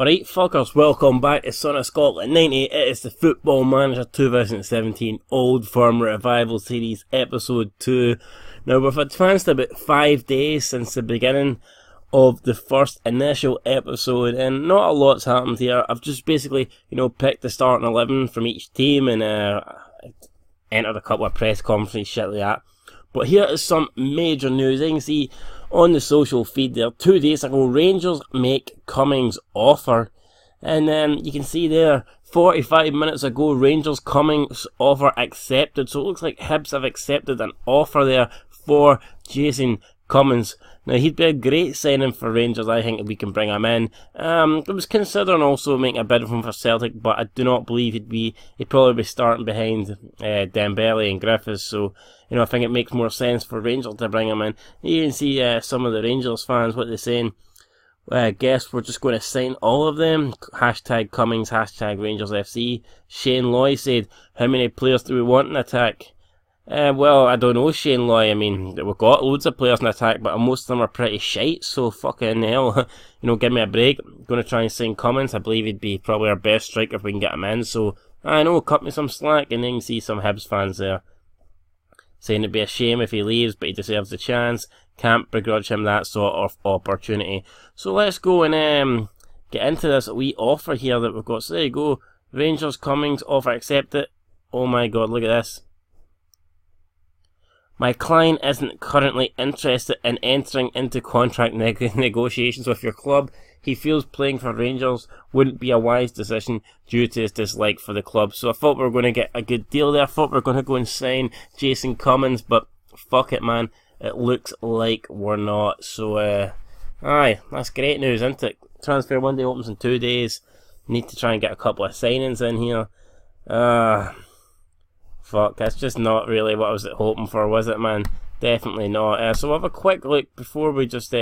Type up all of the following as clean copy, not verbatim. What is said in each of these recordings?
Alright, fuckers, welcome back to Son of Scotland 90. It is the Football Manager 2017 Old Firm Revival Series Episode 2. Now, we've advanced about 5 days since the beginning of the first initial episode, and not a lot's happened here. I've just basically, picked the starting 11 from each team and entered a couple of press conferences, shit like that. But here is some major news. You can see on the social feed there, 2 days ago, Rangers make Cummings offer. And you can see there, 45 minutes ago, Rangers Cummings offer accepted. So it looks like Hibs have accepted an offer there for Jason Cummings. Now, he'd be a great signing for Rangers, I think, if we can bring him in. I was considering also making a bid of him for Celtic, but I do not believe he'd probably be starting behind Dembele and Griffiths, so, I think it makes more sense for Rangers to bring him in. You can see some of the Rangers fans, what they're saying. I guess we're just going to sign all of them. Hashtag Cummings, hashtag Rangers FC. Shane Loy said, how many players do we want in attack? Well, I don't know, Shane Loy. I mean, we've got loads of players in attack, but most of them are pretty shite, so fucking hell. Give me a break. I'm going to try and sign Cummins. I believe he'd be probably our best striker if we can get him in, so I know, cut me some slack. And then you can see some Hibs fans there saying it'd be a shame if he leaves, but he deserves the chance. Can't begrudge him that sort of opportunity. So let's go and get into this wee offer here that we've got. So there you go. Rangers Cummings offer accepted. Oh my god, look at this. My client isn't currently interested in entering into contract negotiations with your club. He feels playing for Rangers wouldn't be a wise decision due to his dislike for the club. So I thought we were going to get a good deal there. I thought we were going to go and sign Jason Cummings, but fuck it, man. It looks like we're not. So, aye, that's great news, isn't it? Transfer window opens in 2 days. Need to try and get a couple of signings in here. Fuck, that's just not really what I was hoping for, was it, man? Definitely not. So we'll have a quick look before we just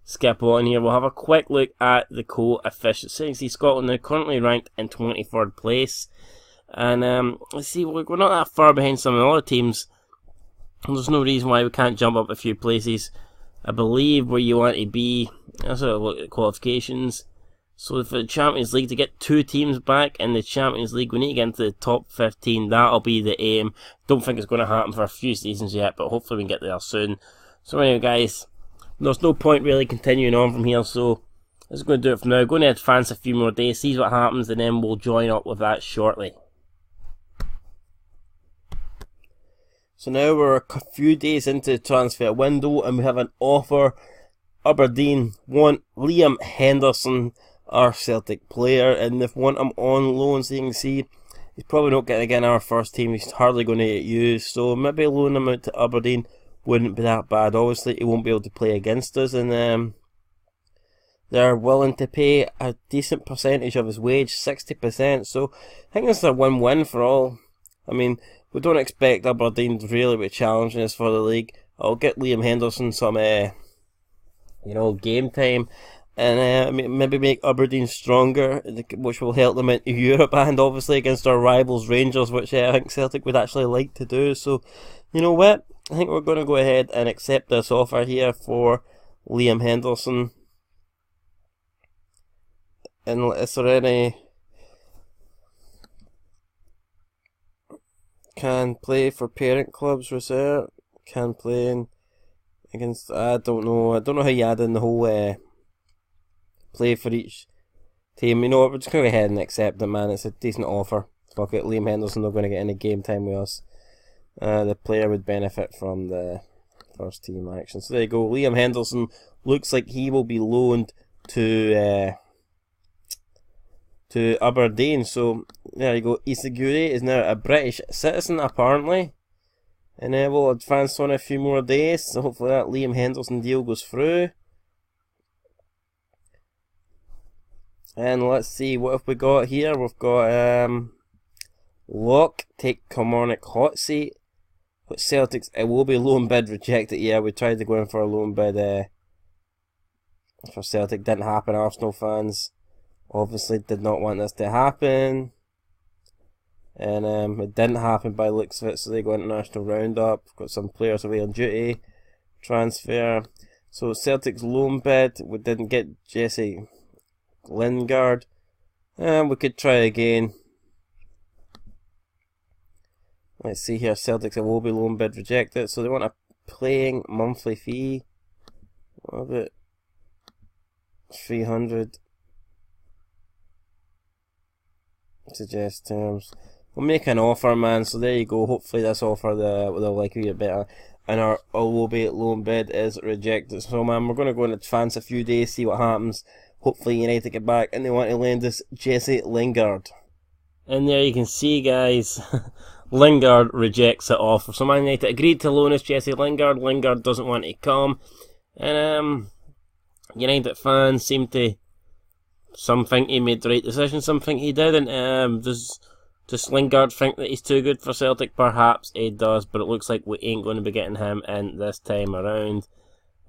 skip on here. We'll have a quick look at the coefficients. See, Scotland are currently ranked in 23rd place. And let's see, we're not that far behind some of the other teams. There's no reason why we can't jump up a few places. I believe where you want to be. Let's have a look at qualifications. So for the Champions League, to get 2 teams back in the Champions League, we need to get into the top 15. That'll be the aim. Don't think it's going to happen for a few seasons yet, but hopefully we can get there soon. So anyway, guys, there's no point really continuing on from here, so let's go and do it for now. Going to advance a few more days, see what happens, and then we'll join up with that shortly. So now we're a few days into the transfer window, and we have an offer. Aberdeen want Liam Henderson, our Celtic player, and they've want him on loan. So you can see he's probably not going to get in our first team. He's hardly going to get used, so maybe loan him out to Aberdeen wouldn't be that bad. Obviously he won't be able to play against us, and they're willing to pay a decent percentage of his wage, 60%, so I think it's a win-win for all. I mean, we don't expect Aberdeen to really be challenging us for the league. I'll get Liam Henderson some game time, and maybe make Aberdeen stronger, which will help them into Europe, and obviously against our rivals Rangers, which I think Celtic would actually like to do. So, you know what? I think we're going to go ahead and accept this offer here for Liam Henderson. And is there any... Can play for parent clubs reserve? Can play in against... I don't know how you add in the whole... play for each team. You know what, we're just going to go ahead and accept it, man. It's a decent offer. Fuck it, Liam Henderson not going to get any game time with us. The player would benefit from the first team action. So there you go, Liam Henderson looks like he will be loaned to Aberdeen. So there you go, Isaguri is now a British citizen apparently. And we'll advance on a few more days, so hopefully that Liam Henderson deal goes through. And let's see, what have we got here? We've got Locke, take Kilmarnock hot seat. But Celtics, it will be loan bid rejected. Yeah, we tried to go in for a loan bid for Celtic. Didn't happen. Arsenal fans obviously did not want this to happen. And it didn't happen by the looks of it, so they go international roundup. Got some players away on duty. Transfer. So Celtic's loan bid, we didn't get Jesse Lingard. And we could try again. Let's see here. Celtic's a Wobie loan bid rejected. So they want a playing monthly fee. What about 300? Suggest terms. We'll make an offer, man. So there you go. Hopefully this offer they'll like a bit better. And our Wobie loan bid is rejected. So man, we're going to go in advance a few days, see what happens. Hopefully United get back and they want to lend us Jesse Lingard. And there you can see, guys, Lingard rejects the offer. So Man United agreed to loan us Jesse Lingard. Lingard doesn't want to come. And United fans seem to, some think he made the right decision, some think he didn't. Does Lingard think that he's too good for Celtic? Perhaps he does, but it looks like we ain't going to be getting him in this time around.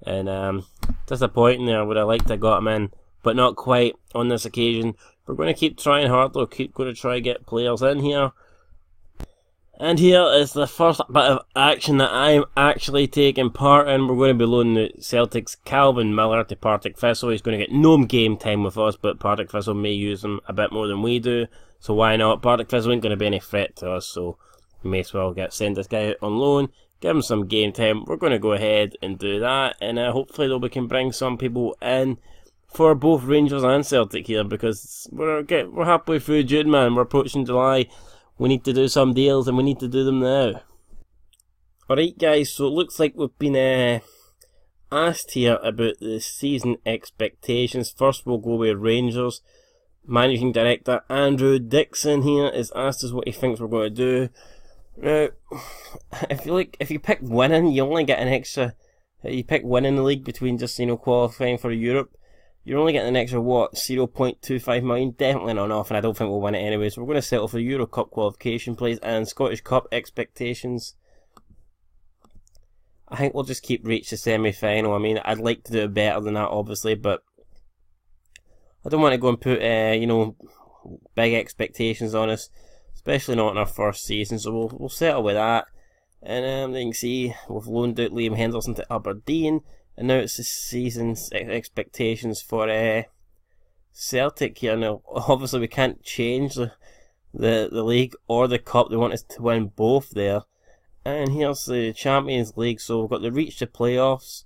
And disappointing there. Would I like to have got him in, but not quite on this occasion. We're going to keep trying hard though, keep going to try get players in here. And here is the first bit of action that I'm actually taking part in. We're going to be loaning Celtic's Calvin Miller to Partick Thistle. He's going to get no game time with us, but Partick Thistle may use him a bit more than we do. So why not? Partick Thistle ain't going to be any threat to us, so we may as well send this guy out on loan, give him some game time. We're going to go ahead and do that, and hopefully though we can bring some people in for both Rangers and Celtic here, because we're halfway through June, man. We're approaching July. We need to do some deals, and we need to do them now. Alright guys, so it looks like we've been asked here about the season expectations. First we'll go with Rangers. Managing Director Andrew Dixon here is asked us what he thinks we're going to do. Now, if you pick winning, you only get an extra. You pick winning the league between just qualifying for Europe. You're only getting an extra, what, 0.25 million? Definitely not enough, and I don't think we'll win it anyway. So we're going to settle for Euro Cup qualification place and Scottish Cup expectations. I think we'll just reach the semi-final. I mean, I'd like to do better than that, obviously, but I don't want to go and put, big expectations on us, especially not in our first season. So we'll settle with that. And you can see we've loaned out Liam Henderson to Aberdeen. And now it's the season's expectations for Celtic here. Now, obviously we can't change the league or the cup. They want us to win both there. And here's the Champions League. So we've got the reach to playoffs,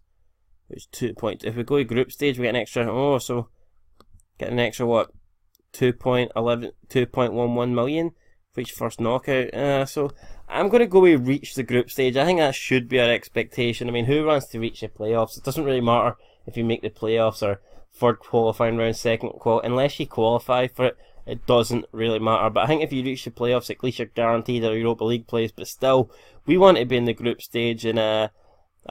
which 2 points. If we go to group stage, we get an extra. So get an extra what? 2.11 million for each first knockout. So I'm going to go with reach the group stage. I think that should be our expectation. I mean, who wants to reach the playoffs? It doesn't really matter if you make the playoffs or third qualifying round, second unless you qualify for it. It doesn't really matter. But I think if you reach the playoffs, at least you're guaranteed a Europa League place. But still, we want to be in the group stage. And I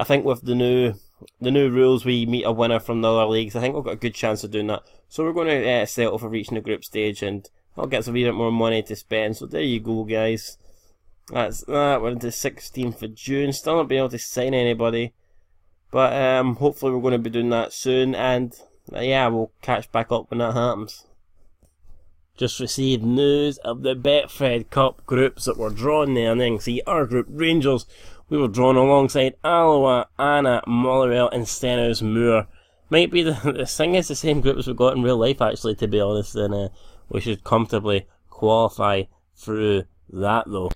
think with the new rules, we meet a winner from the other leagues. I think we've got a good chance of doing that. So we're going to settle for reaching the group stage, and I'll get a wee bit more money to spend. So there you go, guys. That's that. We're into 16th of June. Still not being able to sign anybody, but hopefully we're going to be doing that soon. And yeah, we'll catch back up when that happens. Just received news of the Betfred Cup groups that were drawn there, and then see our group Rangers. We were drawn alongside Alloa, Anna, Motherwell, and Stenhouse Moor. Might be the thing is the same group as we've got in real life, actually, to be honest. And we should comfortably qualify through that though.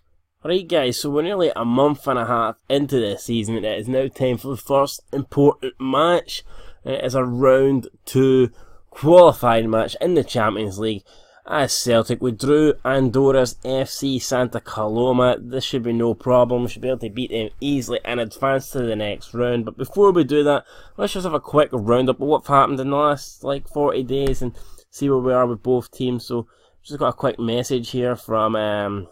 Alright guys, so we're nearly a month and a half into this season, and it is now time for the first important match. It is a round 2 qualifying match in the Champions League. As Celtic, we drew Andorra's FC Santa Coloma. This should be no problem. We should be able to beat them easily and advance to the next round. But before we do that, let's just have a quick roundup of what's happened in the last 40 days and see where we are with both teams. So just got a quick message here from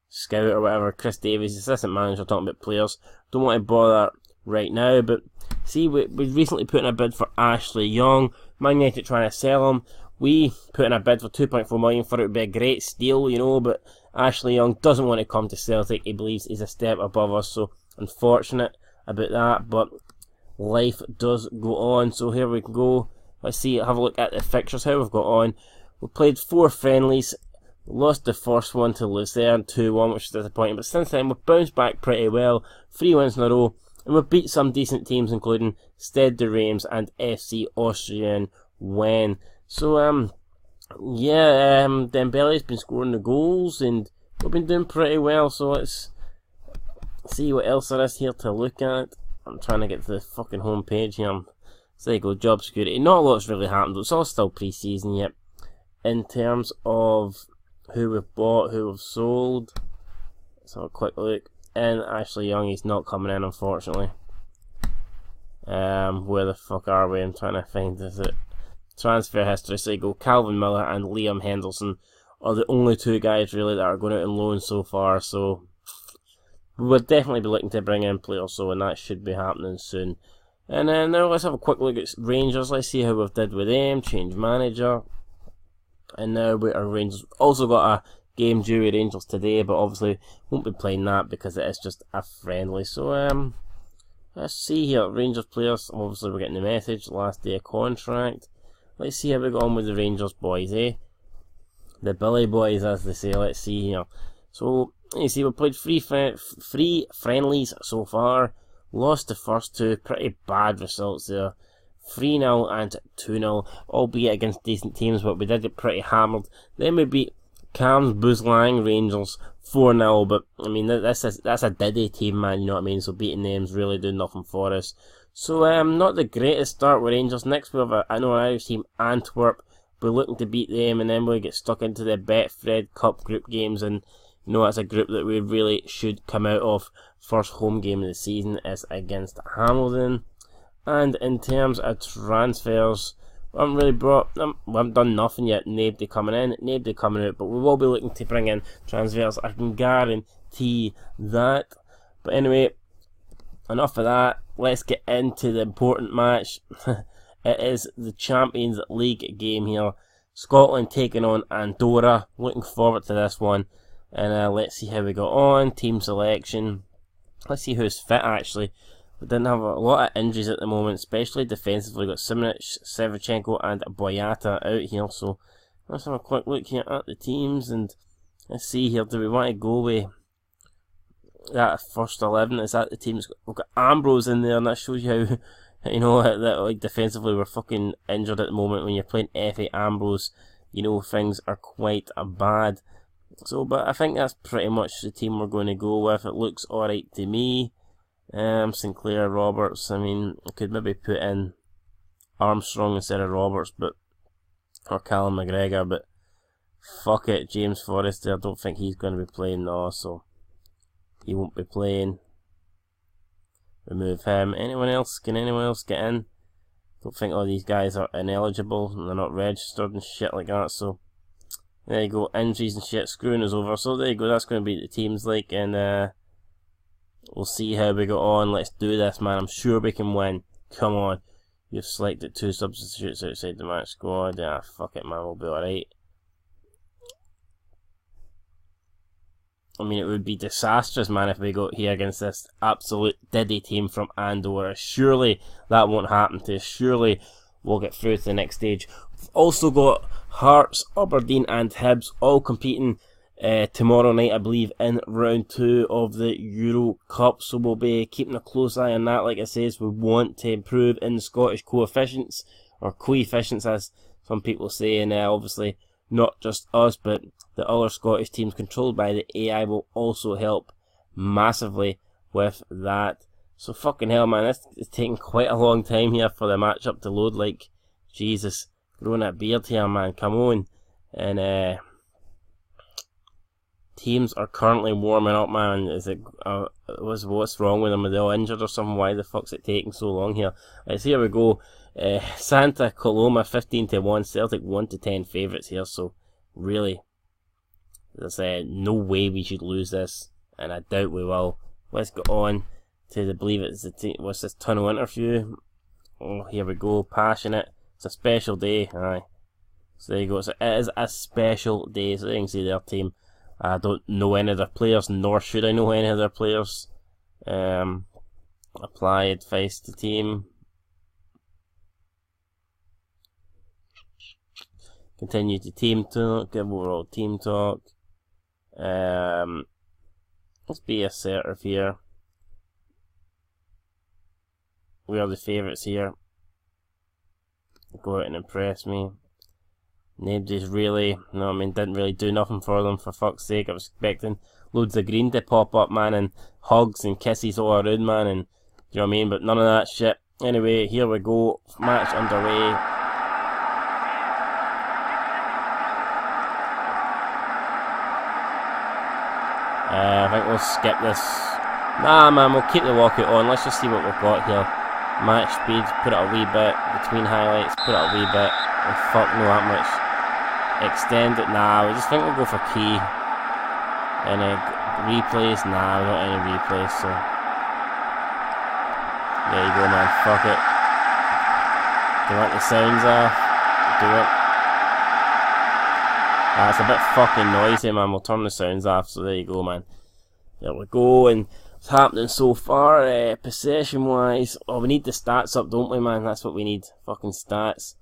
Scout or whatever, Chris Davies, assistant manager, talking about players. Don't want to bother right now, but see, we recently put in a bid for Ashley Young. Man United trying to sell him. We put in a bid for 2.4 million for it. Would be a great steal, but Ashley Young doesn't want to come to Celtic. He believes he's a step above us, so unfortunate about that, but life does go on. So here we go. Let's see, have a look at the fixtures, how we've got on. We played 4 friendlies. Lost the first one to Lucerne 2-1, which is disappointing, but since then we've bounced back pretty well. 3 wins in a row, and we've beat some decent teams, including Stade de Reims and FC Austrian Wen. So, yeah, Dembele's been scoring the goals, and we've been doing pretty well, so let's see what else there is here to look at. I'm trying to get to the fucking home page here. So there you go, job security. Not a lot's really happened, it's all still pre-season yet. In terms of who we've bought, who we've sold, let's have a quick look. And Ashley Young, he's not coming in, unfortunately. Where the fuck are we? I'm trying to find this. Transfer history. So you go, Calvin Miller and Liam Henderson are the only two guys really that are going out on loan so far. So we'll definitely be looking to bring in players, so and that should be happening soon. And then now let's have a quick look at Rangers. Let's see how we've did with them. Change manager. And now we are Rangers. Also got a game due with Rangers today, but obviously won't be playing that because it is just a friendly. So let's see here. Rangers players. Obviously we're getting the message. Last day of contract. Let's see how we go on with the Rangers boys, eh? The Billy boys, as they say. Let's see here. So you see, we played three friendlies so far. Lost the first two. Pretty bad results there. 3-0 and 2-0, albeit against decent teams, but we did get pretty hammered. Then we beat Cam's Boozlang Rangers 4-0, but I mean that's a Diddy team, man. You know what I mean? So beating them's really doing nothing for us. So not the greatest start with Rangers. Next we have an Irish team, Antwerp. We're looking to beat them, and then we get stuck into the Betfred Cup group games, and you know that's a group that we really should come out of. First home game of the season is against Hamilton. And in terms of transfers, we haven't really we haven't done nothing yet. Nobody coming in, nobody coming out, but we will be looking to bring in transfers. I can guarantee that. But anyway, enough of that. Let's get into the important match. It is the Champions League game here. Scotland taking on Andorra. Looking forward to this one. And let's see how we got on. Team selection. Let's see who's fit actually. We didn't have a lot of injuries at the moment, especially defensively. We've got Simic, Sevchenko and Boyata out here. So let's have a quick look here at the teams and let's see here. Do we want to go with that first 11? Is that the teams? We've got Ambrose in there, and that shows you how, you know, that like defensively we're fucking injured at the moment. When you're playing F8 Ambrose, you know things are quite bad. So, but I think that's pretty much the team we're going to go with. It looks alright to me. Sinclair, Roberts. I mean, I could maybe put in Armstrong instead of Roberts, or Callum McGregor, but fuck it, James Forrester. I don't think he's going to be playing now, so he won't be playing. Remove him. Anyone else? Can anyone else get in? Don't think all these guys are ineligible and they're not registered and shit like that. So there you go. Injuries and shit screwing us over. So there you go. That's going to be the teams like, and we'll see how we go on. Let's do this, man. I'm sure we can win. Come on. You've selected 2 substitutes outside the match squad. Ah, fuck it, man. We'll be alright. I mean, it would be disastrous, man, if we go here against this absolute Diddy team from Andorra. Surely that won't happen to us. Surely we'll get through to the next stage. We've also got Hearts, Aberdeen and Hibs all competing tomorrow night, I believe, in round 2 of the Euro Cup. So we'll be keeping a close eye on that. Like I says, we want to improve in the Scottish coefficients, or coefficients as some people say, and obviously not just us, but the other Scottish teams controlled by the AI will also help massively with that. So fucking hell, man, this is taking quite a long time here for the matchup to load. Like, Jesus, growing a beard here, man, come on. And teams are currently warming up, man. Is it what's wrong with them? Are they all injured or something? Why the fuck's it taking so long here? Right, so here we go. Santa Coloma 15-1, Celtic 1-10 favourites here. So really, as I said, no way we should lose this, and I doubt we will. Let's go on to the believe it's the what's this tunnel interview. Oh, here we go. Passionate. It's a special day. Aye. So there you go. So it is a special day. So you can see their team. I don't know any of their players, nor should I know any of their players. Apply advice to team. Continue to team talk. Give overall team talk. Let's be assertive here. We are the favourites here. Go out and impress me. Nobody's really, you know what I mean, didn't really do nothing for them, for fuck's sake. I was expecting loads of green to pop up, man, and hugs and kisses all around, man, and, you know what I mean, but none of that shit. Anyway, here we go, match underway. I think we'll skip this. Nah, man, we'll keep the walkout on. Let's just see what we've got here. Match speed, put it a wee bit. Between highlights, put it a wee bit. Oh, fuck, no that much. Extend it, nah, I just think we'll go for key. And replays, nah, not any replays, so. There you go, man, fuck it. Do you want the sounds off? Do it. It's a bit fucking noisy, man. We'll turn the sounds off, so there you go, man. There we go, and what's happening so far, possession-wise? Oh, we need the stats up, don't we, man? That's what we need, fucking stats.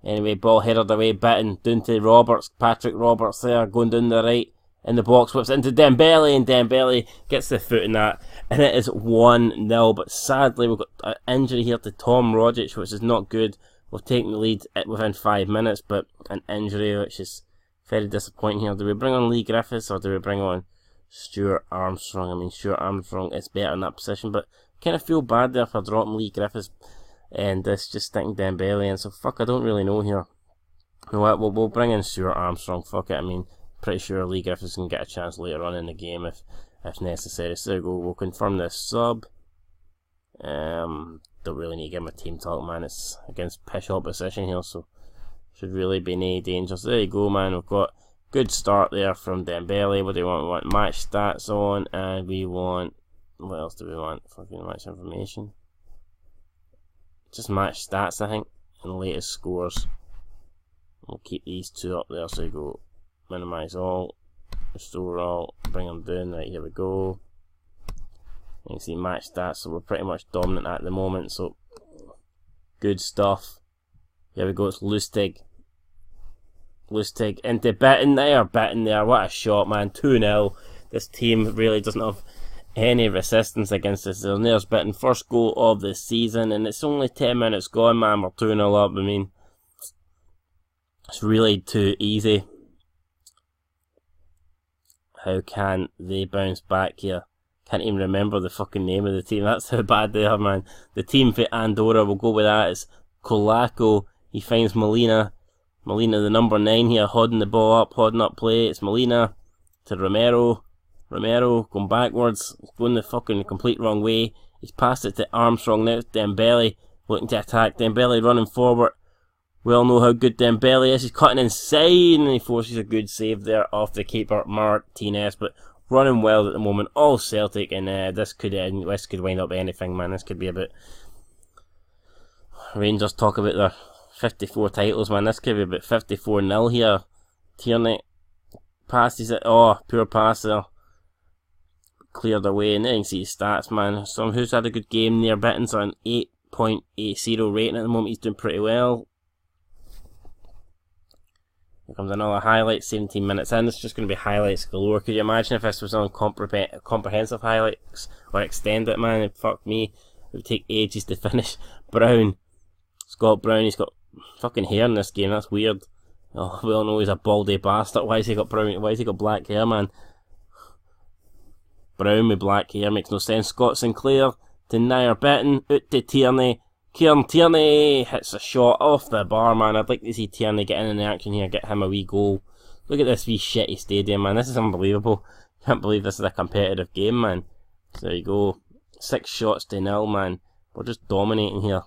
Anyway, ball headed away, bitten, down to Roberts, Patrick Roberts there, going down the right, in the box, whips into Dembele, and Dembele gets the foot in that, and it is 1-0, but sadly we've got an injury here to Tom Rogic, which is not good. We've taken the lead within 5 minutes, but an injury, which is very disappointing here. Do we bring on Lee Griffiths or do we bring on Stuart Armstrong? I mean, Stuart Armstrong is better in that position, but kind of feel bad there for dropping Lee Griffiths and just sticking Dembele in. So fuck, I don't really know here. You know what? We'll bring in Stuart Armstrong. Fuck it. I mean, pretty sure Lee Griffiths can get a chance later on in the game if necessary. So there we go. We'll confirm this sub. Don't really need to give him a team talk, man. It's against pish opposition here, so should really be no danger. So there you go, man. We've got good start there from Dembele. What do we want? We want match stats on, and we want, what else do we want? Fucking match information. Just match stats, I think, and latest scores. We'll keep these two up there. So you go, minimize all, restore all, bring them down. Right, here we go. You can see match stats, so we're pretty much dominant at the moment. So good stuff. Here we go, it's Lustig. Lustig into Bitten there, what a shot, man, 2-0. This team really doesn't have any resistance against us. There's Bitten, first goal of the season, and it's only 10 minutes gone, man, we're 2-0 up. I mean, it's really too easy. How can they bounce back here? Can't even remember the fucking name of the team, that's how bad they are, man. The team for Andorra, we'll go with that, it's Kolako. He finds Molina. Molina, the number 9 here, holding the ball up, holding up play. It's Molina to Romero. Romero going backwards. He's going the fucking complete wrong way. He's passed it to Armstrong now. It's Dembele looking to attack. Dembele running forward. We all know how good Dembele is. He's cutting inside and he forces a good save there off the keeper, Martinez. But running well at the moment. All Celtic, and this could wind up anything, man. This could be about Rangers talk about their 54 titles, man. This could be about 54-0 here. Tierney passes it. Oh, poor pass there. Cleared away, and then you can see his stats, man. Someone who's had a good game there. Bitten's on 8.80 rating at the moment. He's doing pretty well. Here comes another highlight, 17 minutes in. It's just going to be highlights galore. Could you imagine if this was on comprehensive highlights or extended, man? Fuck me. It would take ages to finish. Brown. Scott Brown, he's got fucking hair in this game, that's weird. Oh, we all know he's a baldy bastard. Why has he got brown? Why has he got black hair, man? Brown with black hair makes no sense. Scott Sinclair to Nair Bitten, out to Tierney. Kieran Tierney hits a shot off the bar, man. I'd like to see Tierney get in the action here, get him a wee goal. Look at this wee shitty stadium, man. This is unbelievable. Can't believe this is a competitive game, man. So there you go. 6 shots to 0, man. We're just dominating here.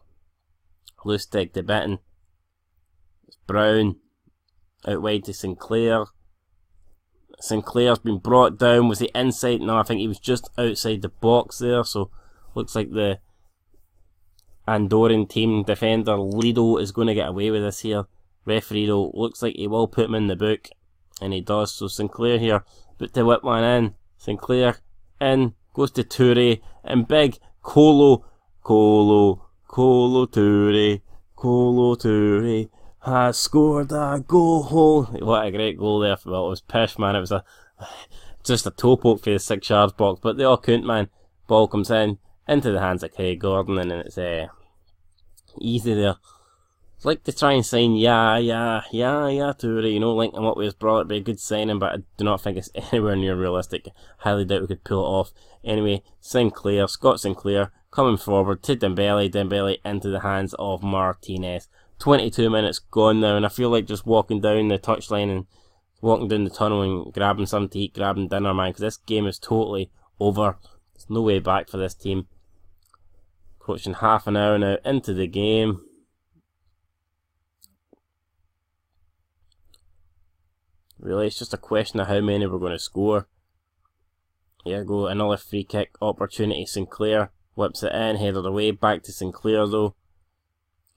Lustig to Bitten. It's Brown. Out wide to Sinclair. Sinclair's been brought down. Was he inside? No, I think he was just outside the box there. So, looks like the Andorran team defender Lido is going to get away with this here. Referee though, looks like he will put him in the book. And he does. So, Sinclair here. But to whip one in. Sinclair in. Goes to Toure. And big Kolo Toure has scored a goal. What a great goal there. Well, it was pish, man. It was just a toe poke for the 6 yards box, but they all couldn't, man. Ball comes in into the hands of Craig Gordon, and it's easy there. like to try and sign Toure, you know, link him up with his brother. It'd be a good signing, but I do not think it's anywhere near realistic. Highly doubt we could pull it off. Anyway, Scott Sinclair, coming forward to Dembele into the hands of Martinez. 22 minutes gone now, and I feel like just walking down the touchline and walking down the tunnel and grabbing something to eat, grabbing dinner, man, because this game is totally over. There's no way back for this team. Approaching half an hour now into the game. Really, it's just a question of how many we're going to score. Here we go, another free kick opportunity. Sinclair whips it in, headed away, back to Sinclair though.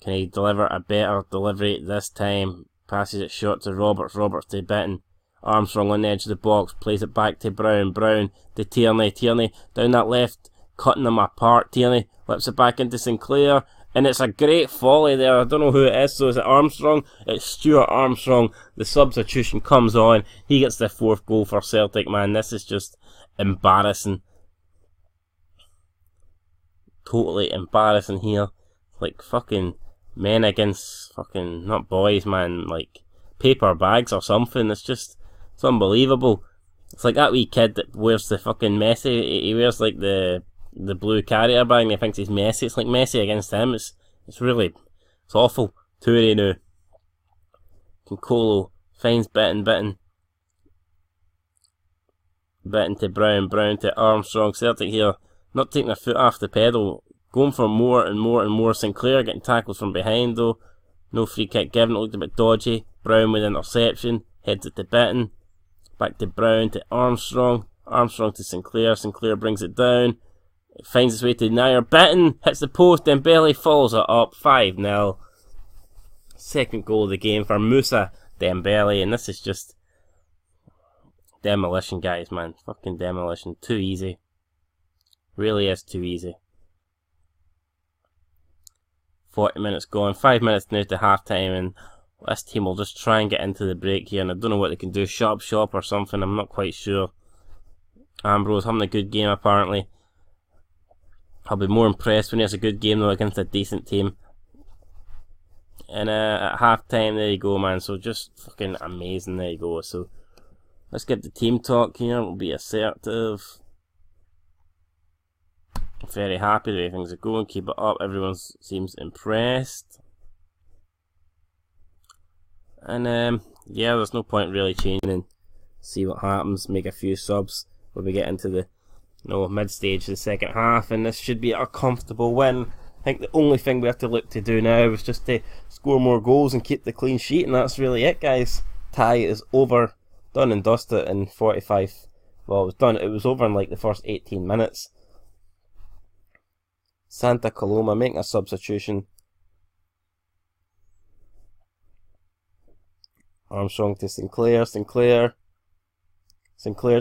Can he deliver a better delivery this time? Passes it short to Roberts to Bitton. Armstrong on the edge of the box, plays it back to Brown to Tierney down that left, cutting them apart. Tierney whips it back into Sinclair, and it's a great volley there. I don't know who it is, so is it Armstrong? It's Stuart Armstrong. The substitution comes on. He gets the 4th goal for Celtic, man. This is just embarrassing. Totally embarrassing here. Like fucking men against fucking, not boys, man, like paper bags or something. It's unbelievable. It's like that wee kid that wears the fucking Messi. He wears like the blue carrier bag and he thinks he's Messi. It's like Messi against him. It's awful. Toure now. Piccolo finds Bitton to Brown to Armstrong. Celtic here not taking their foot off the pedal, going for more and more. Sinclair getting tackles from behind though. No free kick given, it looked a bit dodgy. Brown with interception, heads it to Bitton. Back to Brown to Armstrong to Sinclair. Sinclair brings it down. It finds its way to Nair. Bitton hits the post, Dembele follows it up. 5-0. Second goal of the game for Moussa Dembele, and this is just demolition, guys, man. Fucking demolition. Too easy. Really is too easy. 40 minutes gone. 5 minutes now to half time, and this team will just try and get into the break here, and I don't know what they can do. Shop or something, I'm not quite sure. Ambrose having a good game apparently. I'll be more impressed when he has a good game though against a decent team. And at half time, there you go, man. So just fucking amazing. There you go. So let's get the team talk here. We'll be assertive. Very happy the way things are going. Keep it up. Everyone seems impressed. And yeah, there's no point really changing. See what happens. Make a few subs when we get into the mid stage of the second half, and this should be a comfortable win. I think the only thing we have to look to do now is just to score more goals and keep the clean sheet, and that's really it, guys. Tie is over, done and dusted in 45. Well, it was over in like the first 18 minutes. Santa Coloma making a substitution. Armstrong to Sinclair,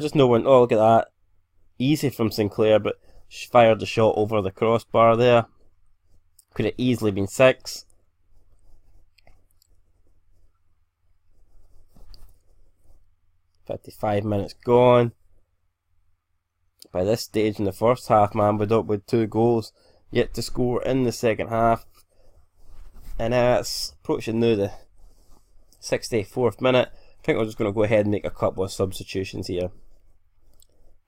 just no one. Oh, look at that. Easy from Sinclair, but fired the shot over the crossbar there. Could have easily been 6. "55 minutes gone. By this stage in the first half, man, we're up with 2 goals yet to score in the second half. And it's approaching now the 64th minute. I think we're just going to go ahead and make a couple of substitutions here.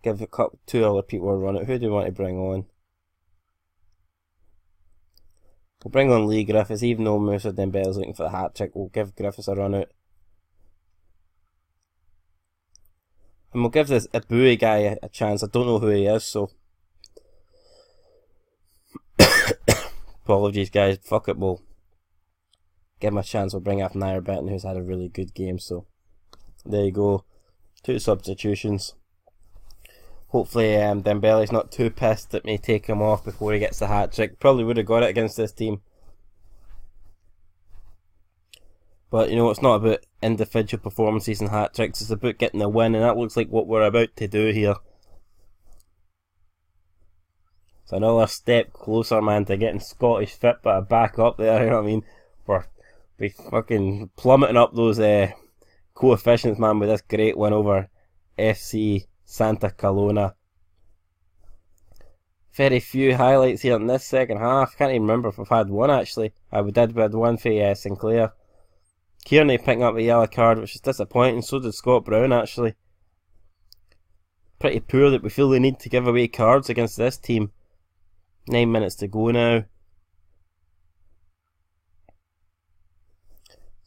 Give two other people a run out. Who do we want to bring on? We'll bring on Lee Griffiths, even though Moussa Dembele's looking for the hat-trick. We'll give Griffiths a run out. And we'll give this Abui guy a chance. I don't know who he is, so apologies, guys. Fuck it, we'll give him a chance. We'll bring off Nair Bitton, who's had a really good game. So there you go. 2 substitutions. Hopefully Dembele's not too pissed at me taking him off before he gets the hat-trick. Probably would have got it against this team. But, it's not about individual performances and hat-tricks. It's about getting a win, and that looks like what we're about to do here. So another step closer, man, to getting Scottish fit, but back up there, you know what I mean? We're fucking plummeting up those coefficients, man, with this great win over FC Santa Coloma. very few highlights here in this second half. Can't even remember if we've had one actually. We had one for Sinclair. Kearney picking up a yellow card, which is disappointing. So did Scott Brown actually. Pretty poor that we feel the need to give away cards against this team. 9 minutes to go now.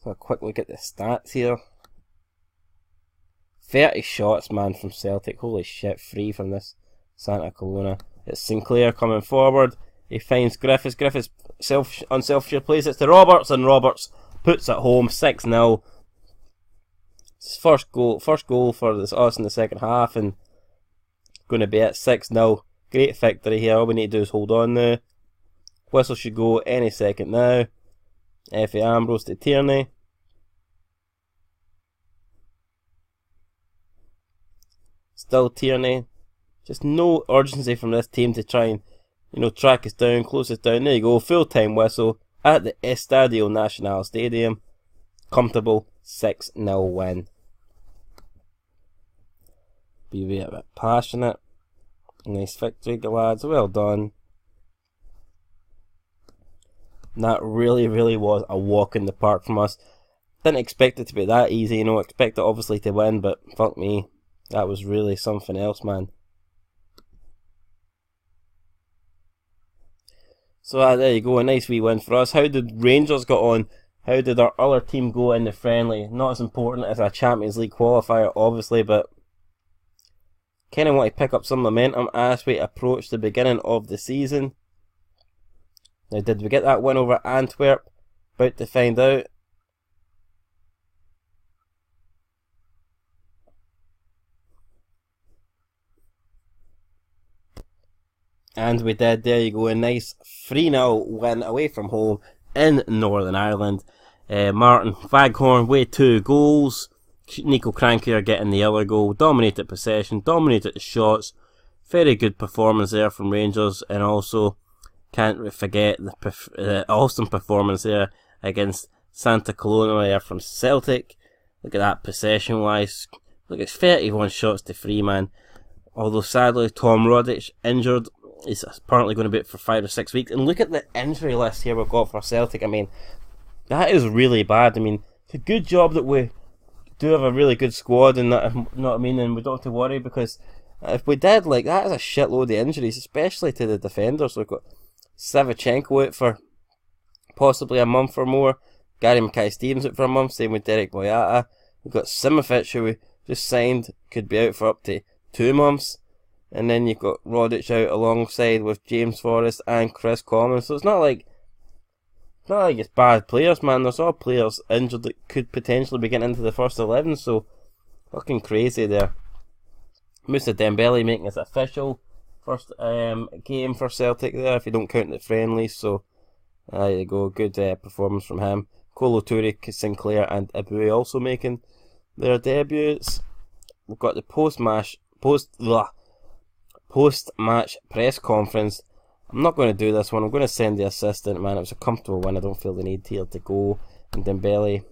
So a quick look at the stats here. 30 shots, man, from Celtic. Holy shit, free from this Santa Coloma. It's Sinclair coming forward. He finds Griffiths. Griffiths unselfish plays it to Roberts, and Roberts puts it home 6-0. It's first goal for us in the second half, and going to be at 6-0. Great victory here. All we need to do is hold on now. Whistle should go any second now. F.A. Ambrose to Tierney. Still Tierney. Just no urgency from this team to try and, track us down, close us down. There you go, full-time whistle at the Estadio Nacional Stadium. Comfortable 6-0 win. Be a bit passionate. Nice victory, lads. Well done. That really, really was a walk in the park from us. Didn't expect it to be that easy, expect it obviously to win, but fuck me. That was really something else, man. So there you go, a nice wee win for us. How did Rangers get on? How did our other team go in the friendly? Not as important as a Champions League qualifier, obviously, but kind of want to pick up some momentum as we approach the beginning of the season. Now, did we get that win over Antwerp? About to find out. And we did. There you go, a nice 3-0 win away from home in Northern Ireland. Martin Faghorn with 2 goals. Nico Crankier getting the other goal. Dominated possession, dominated the shots. Very good performance there from Rangers, and also can't forget the awesome performance there against Santa Coloma there from Celtic. Look at that possession wise. Look, it's 31 shots to 3, man. Although sadly Tom Rodic injured. He's apparently going to be out for 5 or 6 weeks. And look at the injury list here we've got for Celtic. I mean, that is really bad. I mean, it's a good job that we do have a really good squad, and that, you know what I mean, and we don't have to worry, because if we did, that is a shitload of injuries, especially to the defenders. We've got Savichenko out for possibly a month or more. Gary Mackay-Stevens out for a month, same with Derek Boyata. We've got Simovic, who we just signed, could be out for up to 2 months. And then you've got Rodic out alongside with James Forrest and Chris Commons. So it's not like it's bad players, man. There's all players injured that could potentially be getting into the first 11. So fucking crazy there. Moussa Dembele making his official first game for Celtic there, if you don't count the friendlies. So there you go, good performance from him. Kolo Toure, Sinclair and Ibue also making their debuts. We've got the post-match press conference. I'm not going to do this one. I'm going to send the assistant, man. It was a comfortable win. I don't feel the need here to go. And Dembele,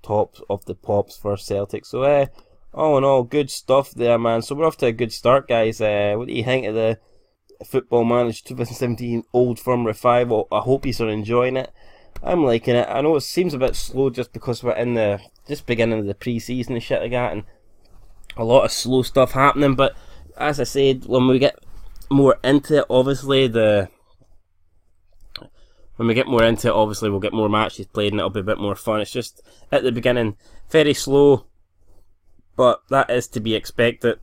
top of the pops for Celtic. So, all in all, good stuff there, man. So we're off to a good start, guys. What do you think of the Football Manager 2017 Old Firm Revival? I hope you're enjoying it. I'm liking it. I know it seems a bit slow just because we're in the just beginning of the pre-season and shit like that, and a lot of slow stuff happening, but as I said, when we get more into it, obviously we'll get more matches played and it'll be a bit more fun. It's just at the beginning very slow, but that is to be expected.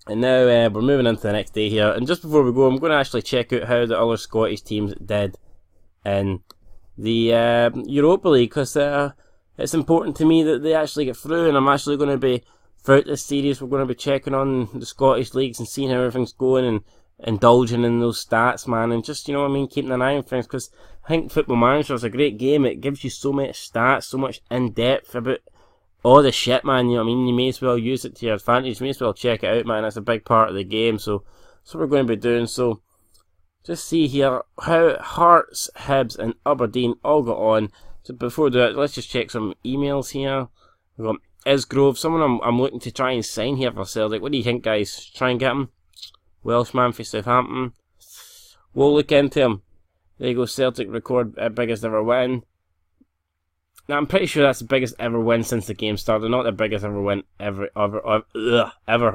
And now we're moving into the next day here, and just before we go, I'm going to actually check out how the other Scottish teams did in the Europa League, because it's important to me that they actually get through, and I'm actually going to be, throughout this series, we're going to be checking on the Scottish leagues and seeing how everything's going and indulging in those stats, man, and just, you know what I mean, keeping an eye on things, because I think Football Manager is a great game. It gives you so much stats, so much in-depth about all the shit, man, you know what I mean. You may as well use it to your advantage. You may as well check it out, man. That's a big part of the game, so that's what we're going to be doing. So just see here how Hearts, Hibs and Aberdeen all got on. So before that, let's just check some emails here. We've got Isgrove, someone I'm looking to try and sign here for Celtic. What do you think, guys? Try and get him? Welshman for Southampton. We'll look into him. There you go, Celtic record biggest ever win. Now, I'm pretty sure that's the biggest ever win since the game started. Not the biggest ever win ever,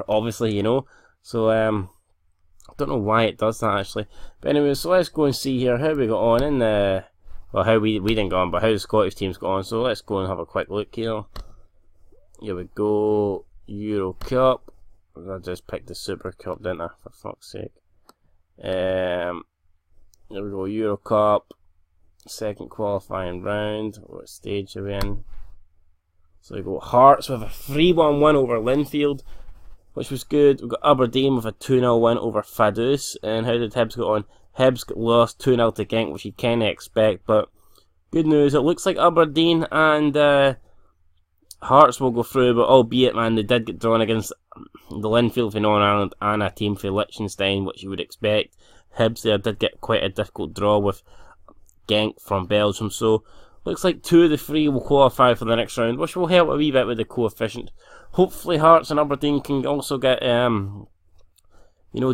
obviously, you know. So, I don't know why it does that, actually. But anyway, so let's go and see here how we got on in the... Well, how we didn't go on, but how the Scottish teams got on. So, let's go and have a quick look here. Here we go. Euro Cup. I just picked the Super Cup, didn't I? For fuck's sake. Here we go, Euro Cup. Second qualifying round. What stage are we in? So we got Hearts with a 3-1 win over Linfield, which was good. We've got Aberdeen with a 2-0 win over Vaduz. And how did Hibs go on? Hibs lost 2-0 to Genk, which you kind of expect, but good news. It looks like Aberdeen and Hearts will go through, but albeit, man, they did get drawn against the Linfield for Non-Ireland and a team for Liechtenstein, which you would expect. Hibs there did get quite a difficult draw with Genk from Belgium, so looks like 2 of the 3 will qualify for the next round, which will help a wee bit with the coefficient. Hopefully Hearts and Aberdeen can also get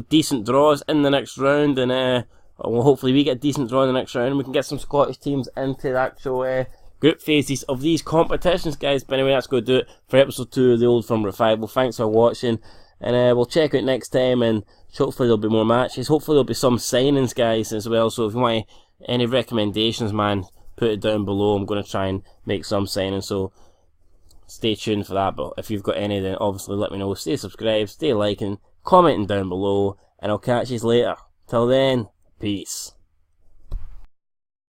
decent draws in the next round, and well, hopefully we get a decent draw in the next round and we can get some Scottish teams into the actual group phases of these competitions, guys. But anyway, that's going to do it for episode 2 of the Old Firm Revival. Thanks for watching, and we'll check out next time, and hopefully there'll be more matches. Hopefully there'll be some signings, guys, as well. So if you want any recommendations, man, put it down below. I'm going to try and make some signings, so stay tuned for that. But if you've got any, then obviously let me know. Stay subscribed, stay liking, commenting down below, and I'll catch you later. Till then, peace.